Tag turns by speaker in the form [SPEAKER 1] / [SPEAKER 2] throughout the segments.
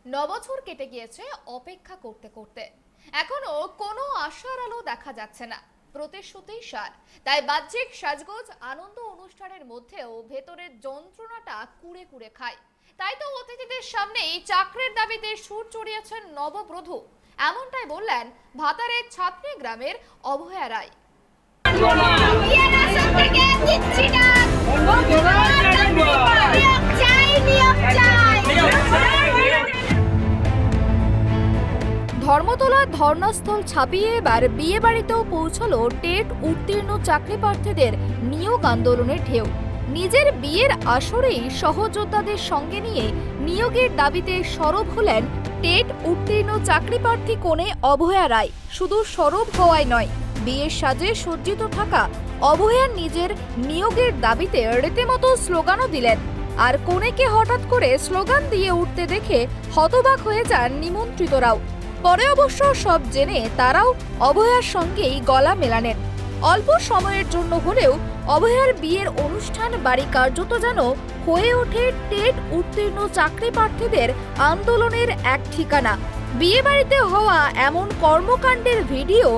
[SPEAKER 1] নবছর কেটে গিয়েছে অপেক্ষা করতে করতে, এখনো কোনো আশার আলো দেখা যাচ্ছে না। প্রতিশ্রুতি সার, তাই বাহ্যিক সাজগোজ আনন্দ অনুষ্ঠানের মধ্যেও ভেতরের যন্ত্রণাটা কুড়ে কুড়ে খায়। তাই তো অতিথিদের সামনেই চাকরির দাবিতে সুর চড়িয়েছেন নববধূ। এমনটাই বললেন ভাতারের ছাত্রী গ্রামের অভয়া রায়। ধর্মতলার ধর্নাস্থল ছাপিয়ে এবার বিয়ে বাড়িতেও পৌঁছলো টেট উত্তীর্ণ চাকরি প্রার্থীদের নিয়োগ আন্দোলনের ঢেউ। নিজের বিয়ের আসরেই সহযোদ্ধাদের সঙ্গে নিয়ে নিয়োগের দাবিতে সরব হলেন টেট উত্তীর্ণ চাকরি প্রার্থী কনে অভয়া রায়। শুধু সরব হওয়াই নয়, বিয়ের সাজে সজ্জিত থাকা অভয়ার নিজের নিয়োগের দাবিতে রীতিমতো স্লোগানও দিলেন। আর কনেকে হঠাৎ করে স্লোগান দিয়ে উঠতে দেখে হতবাক হয়ে যান নিমন্ত্রিতরাও। পরে অবশ্য সব জেনে তারাও অভয়ার সঙ্গেই গলা মেলানেন। অল্প সময়ের জন্য হলেও অভয়ার বিয়ের অনুষ্ঠান বাড়ি কার্যত যেন হয়ে ওঠে টেট উত্তীর্ণ চাকরি প্রার্থীদের আন্দোলনের এক ঠিকানা। বিয়ে বাড়িতে হওয়া এমন কর্মকাণ্ডের ভিডিও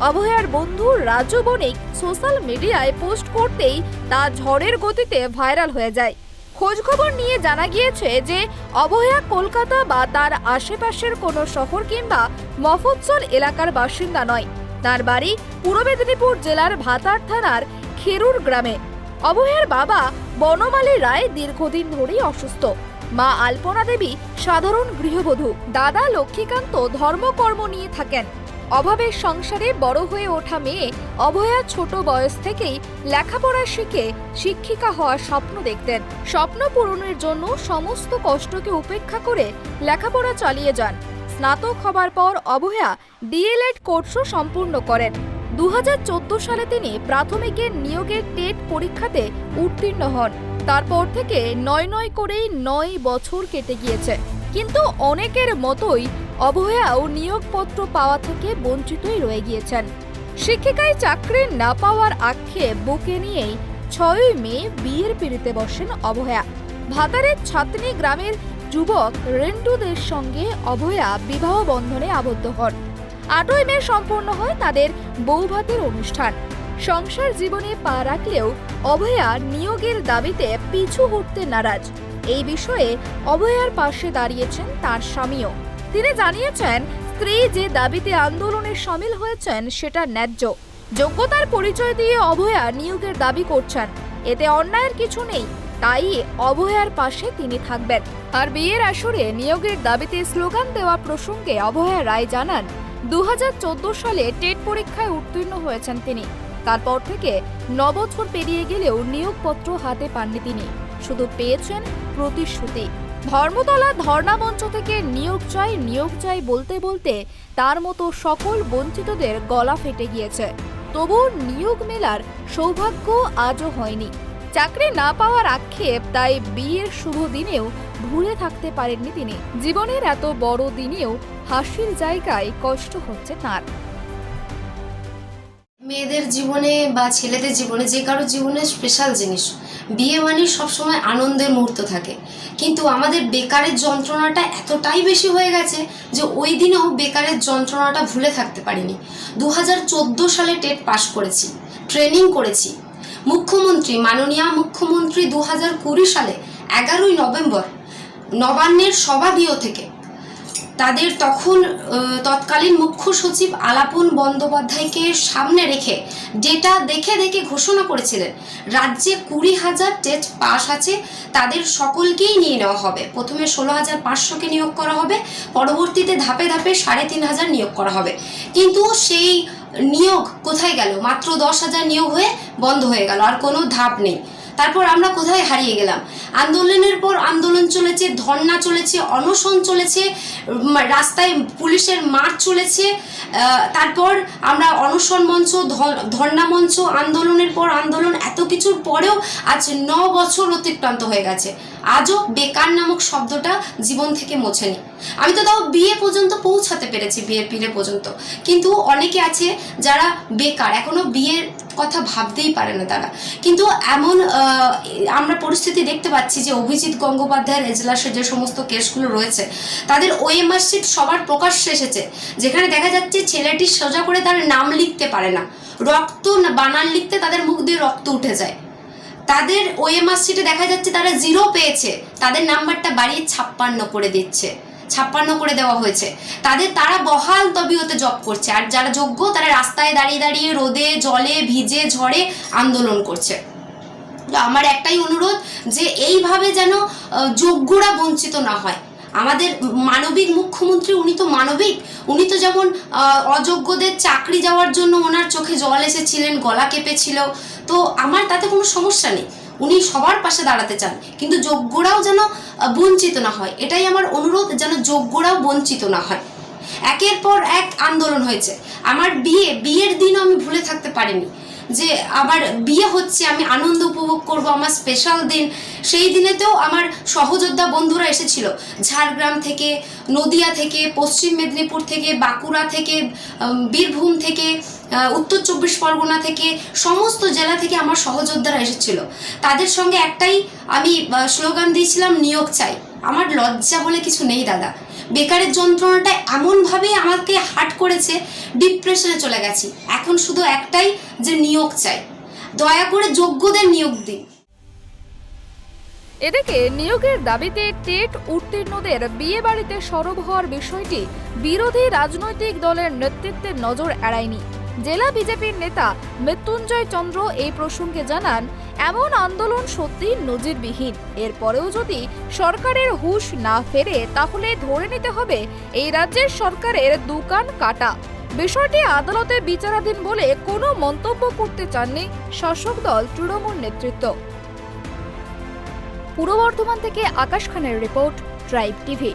[SPEAKER 1] অভয়ার বন্ধু রাজু বণিক সোশ্যাল মিডিয়ায় পোস্ট করতেই তা ঝড়ের গতিতে ভাইরাল হয়ে যায়। খোঁজখবর নিয়ে জানা গিয়েছে যে অভয়া কলকাতা বা তার আশেপাশের কোনো শহর কিংবা মফস্বল এলাকার বাসিন্দা নয়। তার বাড়ি পূর্ব মেদিনীপুর জেলার ভাতার থানার খেরুর গ্রামে। অভয়ার বাবা বনমালী রায় দীর্ঘদিন ধরেই অসুস্থ, মা আলপনা দেবী সাধারণ গৃহবধূ, দাদা লক্ষ্মীকান্ত ধর্মকর্ম নিয়ে থাকেন। অভাবের সংসারে বড় হয়ে ওঠা মেয়ে অভয়া ছোট বয়স থেকেই লেখাপড়া শিখে শিক্ষিকা হওয়ার স্বপ্ন দেখতেন। স্বপ্ন পূরণের জন্য সমস্ত কষ্টকে উপেক্ষা করে লেখাপড়া চালিয়ে যান। স্নাতক হবার পর অভয়া ডিএলএড কোর্সও সম্পূর্ণ করেন। 2014 সালে তিনি প্রাথমিকের নিয়োগের টেট পরীক্ষাতে উত্তীর্ণ হন। তারপর থেকে নয় করেই 9 বছর কেটে গিয়েছে, কিন্তু অনেকের মতোই অভয়াও নিয়োগপত্র পাওয়া থেকে বঞ্চিতই রয়ে গিয়েছেন। শিক্ষিকায় চাকরি না পাওয়ার আক্ষেপ বুকে নিয়েই 6 মে বিয়ের পিড়িতে বসেন অভয়া। ভাতারের ছাতনি গ্রামের যুবক রেন্টুদের সঙ্গে অভয়া বিবাহ বন্ধনে আবদ্ধ হন। 8 মে সম্পন্ন হয় তাদের বৌভাতের অনুষ্ঠান। সংসার জীবনে পা রাখলেও অভয়া নিয়োগের দাবিতে পিছু হটতে নারাজ। এই বিষয়ে অভয়ার পাশে দাঁড়িয়েছেন তার স্বামীও। তিনি জানিয়েছেন, স্ত্রী যে দাবিতে আন্দোলনে সামিল হয়েছেন সেটা ন্যায্য। যোগ্যতার পরিচয় দিয়ে অভয়া নিয়োগের দাবি করছেন, এতে অন্যায়ের কিছু নেই। তাই অভয়ার পাশে তিনি থাকবেন। আর বিয়ের আসরে নিয়োগের দাবিতে স্লোগান দেওয়া প্রসঙ্গে অভয়া রায় জানান, 2014 সালে টেট পরীক্ষায় উত্তীর্ণ হয়েছেন তিনি। তারপর থেকে 9 বছর পেরিয়ে গেলেও নিয়োগপত্র হাতে পাননি তিনি, শুধু পেয়েছেন প্রতিশ্রুতি। ধর্মতলা ধর্ণা মঞ্চ থেকে নিয়োগ চাই বলতে বলতে তার মতো সকল বঞ্চিতদের গলা ফেটে গিয়েছে। তবু নিয়োগ মেলার সৌভাগ্য আজও হয়নি। চাকরি না পাওয়ার আক্ষেপ তাই বিয়ের শুভ দিনেও ভুলে থাকতে পারেননি তিনি। জীবনের এত বড় দিনেও হাসির জায়গায় কষ্ট হচ্ছে তার।
[SPEAKER 2] মেয়েদের জীবনে বা ছেলেদের জীবনে, যে কারো জীবনে স্পেশাল জিনিস বিয়ে মানে সবসময় আনন্দের মুহূর্ত থাকে, কিন্তু আমাদের বেকারের যন্ত্রণাটা এতটাই বেশি হয়ে গেছে যে ওই দিনেও বেকারের যন্ত্রণাটা ভুলে থাকতে পারিনি। 2014 সালে টেট পাশ করেছি, ট্রেনিং করেছি। মুখ্যমন্ত্রী, মাননীয় মুখ্যমন্ত্রী 2020 সালে 11ই নভেম্বর নবান্নের সভাগৃহ থেকে তাদের তৎকালীন মুখ্য সচিব আলাপন বন্দ্যোপাধ্যায়কে সামনে রেখে ডেটা দেখে ঘোষণা করেছিলেন, রাজ্যে 20,000 টেট পাস আছে, তাদের সকলকেই নিয়ে নেওয়া হবে। প্রথমে 16,500কে নিয়োগ করা হবে, পরবর্তীতে ধাপে 3,500 নিয়োগ করা হবে। কিন্তু সেই নিয়োগ কোথায় গেল? মাত্র 10,000 নিয়োগ হয়ে বন্ধ হয়ে গেল, আর কোনো ধাপ নেই। তারপর আমরা কোথায় হারিয়ে গেলাম? আন্দোলনের পর আন্দোলন চলেছে, ধর্ণা চলেছে, অনশন চলেছে, রাস্তায় পুলিশের মার্চ চলেছে। তারপর আমরা অনশন মঞ্চ, ধর্ণা মঞ্চ, আন্দোলনের পর আন্দোলন, এত কিছুর পরেও আজ 9 বছর অতিক্রান্ত হয়ে গেছে, আজও বেকার নামক শব্দটা জীবন থেকে মোছেনি। আমি তো তাও বিয়ে পর্যন্ত পৌঁছাতে পেরেছি, বিয়ের পিড়ে পর্যন্ত, কিন্তু অনেকে আছে যারা বেকার, এখনো বিয়ের কথা ভাবতেই পারে না তারা। কিন্তু এমন আমরা পরিস্থিতি দেখতে পাচ্ছি যে অভিজিৎ গঙ্গোপাধ্যায়ের এজলাসে যে সমস্ত কেসগুলো রয়েছে তাদের ওএমআর শিট সবার প্রকাশ্যে এসেছে, যেখানে দেখা যাচ্ছে ছেলেটি সোজা করে তার নাম লিখতে পারে না, রক্ত বানান লিখতে তাদের মুখ দিয়ে রক্ত উঠে যায়। তাদের ওএমআর শিটে দেখা যাচ্ছে তারা 0 পেয়েছে, তাদের নাম্বারটা বাড়িয়ে 56 করে দিচ্ছে, 56 করে দেওয়া হয়েছে। তারা বহাল তবিয়তে জব করছে, আর যারা যোগ্য তারা রাস্তায় দাঁড়িয়ে দাঁড়িয়ে রোদে জলে ভিজে ঝড়ে আন্দোলন করছে। আমার একটাই অনুরোধ যে এইভাবে যেন যোগ্যরা বঞ্চিত না হয়। আমাদের মানবিক মুখ্যমন্ত্রী, উনি তো মানবিক, উনি তো যেমন অযোগ্যদের চাকরি যাওয়ার জন্য ওনার চোখে জল এসেছিলেন, গলা কেঁপেছিল, তো আমার তাতে কোনো সমস্যা নেই, উনি সবার পাশে দাঁড়াতে চান, কিন্তু যোগ্যরাও যেন বঞ্চিত না হয়, এটাই আমার অনুরোধ, যেন যোগ্যরাও বঞ্চিত না হয়। একের পর এক আন্দোলন হয়েছে। আমার বিয়ের দিনও আমি ভুলে থাকতে পারিনি যে আমার বিয়ে হচ্ছে, আমি আনন্দ উপভোগ করব, আমার স্পেশাল দিন। সেই দিনেতেও আমার সহযোদ্ধা বন্ধুরা এসেছিল ঝাড়গ্রাম থেকে, নদিয়া থেকে, পশ্চিম মেদিনীপুর থেকে, বাঁকুড়া থেকে, বীরভূম থেকে, উত্তর 24 পরগনা থেকে, সমস্ত জেলা থেকে আমার সহযোদ্ধারা এসেছিল। তাদের সঙ্গে একটাই আমি স্লোগান দিয়েছিলাম, নিয়োগ চাই। আমার লজ্জা বলে কিছু নেই দাদা, বেকারের যন্ত্রণাটা এমনভাবে আমাকে হার্ট করেছে, ডিপ্রেশনে চলে গেছি। এখন শুধু একটাই, যে নিয়োগ চাই, দয়া করে যোগ্যদের নিয়োগ দিন।
[SPEAKER 1] এদিকে নিয়োগের দাবিতে টেট উত্তীর্ণদের বিয়ে বাড়িতে সরব হওয়ার বিষয়টি বিরোধী রাজনৈতিক দলের নেতৃত্বের নজর এড়ায়নি। জেলা বিজেপির নেতা মৃত্যুঞ্জয় চন্দ্র এই প্রসঙ্গে জানান, এমন আন্দোলন সত্যি নজিরবিহীন। এরপরেও যদি সরকারের হুঁশ না ফেরে তাহলে ধরে নিতে হবে এই রাজ্যের সরকারের দুকান কাটা। বিষয়টি আদালতে বিচারাধীন বলে কোনো মন্তব্য করতে চাননি শাসক দল তৃণমূল নেতৃত্ব। পূর্ব বর্ধমান থেকে আকাশ খানের রিপোর্ট, ট্রাইব টিভি।